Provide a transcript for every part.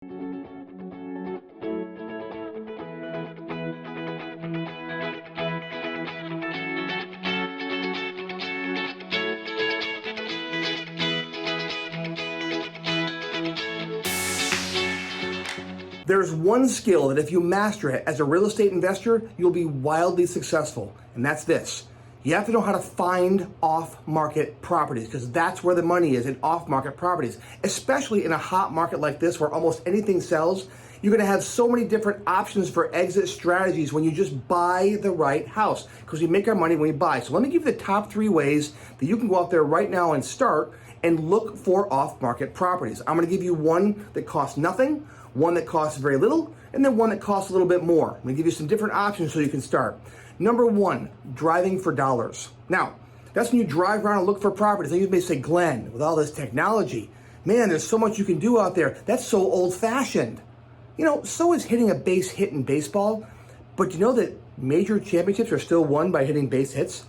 There's one skill that if you master it as a real estate investor, you'll be wildly successful, and that's this. You have to know how to find off-market properties, because that's where the money is, in off-market properties. Especially in a hot market like this where almost anything sells, you're gonna have so many different options for exit strategies when you just buy the right house, because we make our money when we buy. So let me give you the top 3 ways that you can go out there right now and start and look for off-market properties. I'm gonna give you one that costs nothing, one that costs very little, and then one that costs a little bit more. I'm gonna give you some different options so you can start. Number 1, driving for dollars. Now, that's when you drive around and look for properties. And you may say, Glenn, with all this technology, man, there's so much you can do out there. That's so old-fashioned. You know, so is hitting a base hit in baseball, but you know that major championships are still won by hitting base hits?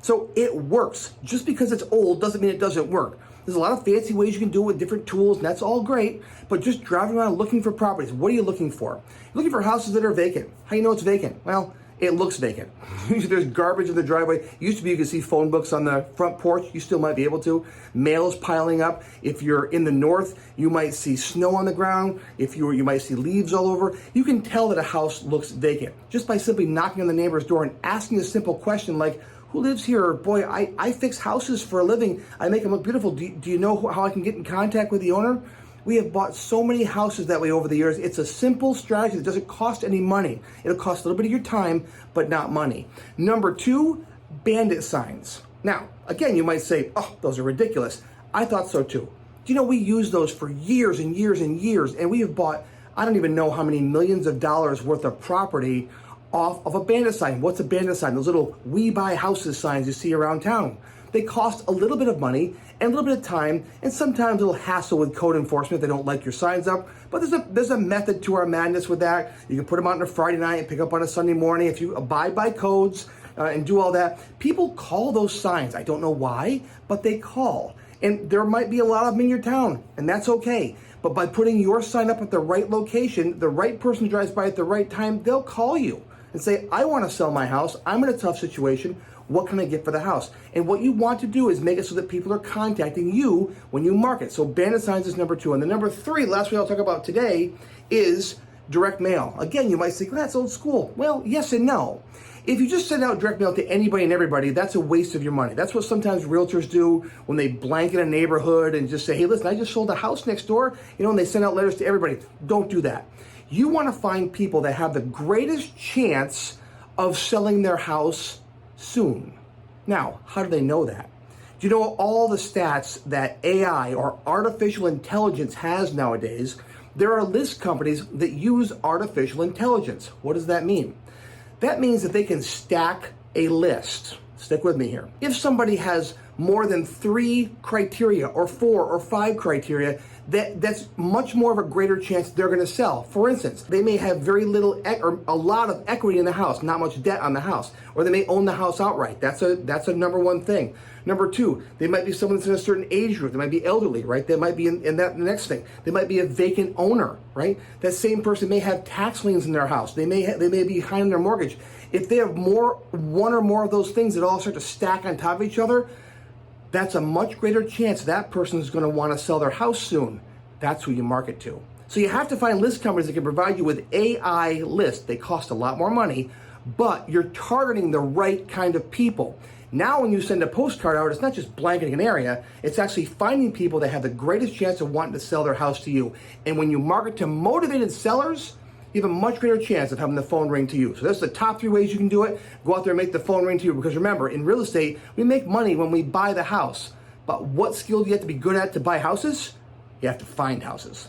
So it works. Just because it's old doesn't mean it doesn't work. There's a lot of fancy ways you can do it with different tools, and that's all great, but just driving around looking for properties. What are you looking for? You're looking for houses that are vacant. How do you know it's vacant? Well, it looks vacant. There's garbage in the driveway. Used to be you could see phone books on the front porch. You still might be able to. Mail's piling up. If you're in the north, you might see snow on the ground. You might see leaves all over. You can tell that a house looks vacant just by simply knocking on the neighbor's door and asking a simple question like, who lives here? Or, boy, I fix houses for a living. I make them look beautiful. Do you know how I can get in contact with the owner? We have bought so many houses that way over the years. It's a simple strategy that doesn't cost any money. It'll cost a little bit of your time, but not money. Number 2, bandit signs. Now, again, you might say, oh, those are ridiculous. I thought so too. Do you know we use those for years and years and years, and we have bought, I don't even know how many millions of dollars worth of property off of a bandit sign. What's a bandit sign? Those little we buy houses signs you see around town. They cost a little bit of money and a little bit of time, and sometimes a little hassle with code enforcement if they don't like your signs up. But there's a method to our madness with that. You can put them out on a Friday night and pick up on a Sunday morning if you abide by codes and do all that. People call those signs. I don't know why, but they call. And there might be a lot of them in your town, and that's okay. But by putting your sign up at the right location, the right person drives by at the right time, they'll call you and say, I want to sell my house. I'm in a tough situation. What can I get for the house? And what you want to do is make it so that people are contacting you when you market. So bandit signs is number 2. And the number 3, last one I'll talk about today, is direct mail. Again, you might say, well, that's old school. Well, yes and no. If you just send out direct mail to anybody and everybody, that's a waste of your money. That's what sometimes realtors do when they blanket a neighborhood and just say, hey, listen, I just sold a house next door, and they send out letters to everybody. Don't do that. You want to find people that have the greatest chance of selling their house soon. Now, how do they know that? Do you know all the stats that AI or artificial intelligence has nowadays? There are list companies that use artificial intelligence. What does that mean? That means that they can stack a list. Stick with me here. If somebody has more than 3 criteria or 4 or 5 criteria, that's much more of a greater chance they're going to sell. For instance, they may have very little or a lot of equity in the house, not much debt on the house, or they may own the house outright. That's a number 1 thing. Number 2, they might be someone that's in a certain age group. They might be elderly, right? They might be in that the next thing. They might be a vacant owner, right? That same person may have tax liens in their house. They may be behind on their mortgage. If they have one or more of those things that all start to stack on top of each other, that's a much greater chance that person is going to want to sell their house soon. That's who you market to. So you have to find list companies that can provide you with AI lists. They cost a lot more money, but you're targeting the right kind of people. Now when you send a postcard out, it's not just blanketing an area, it's actually finding people that have the greatest chance of wanting to sell their house to you. And when you market to motivated sellers, you have a much greater chance of having the phone ring to you. So that's the top 3 ways you can do it. Go out there and make the phone ring to you, because remember, in real estate, we make money when we buy the house. But what skill do you have to be good at to buy houses? You have to find houses.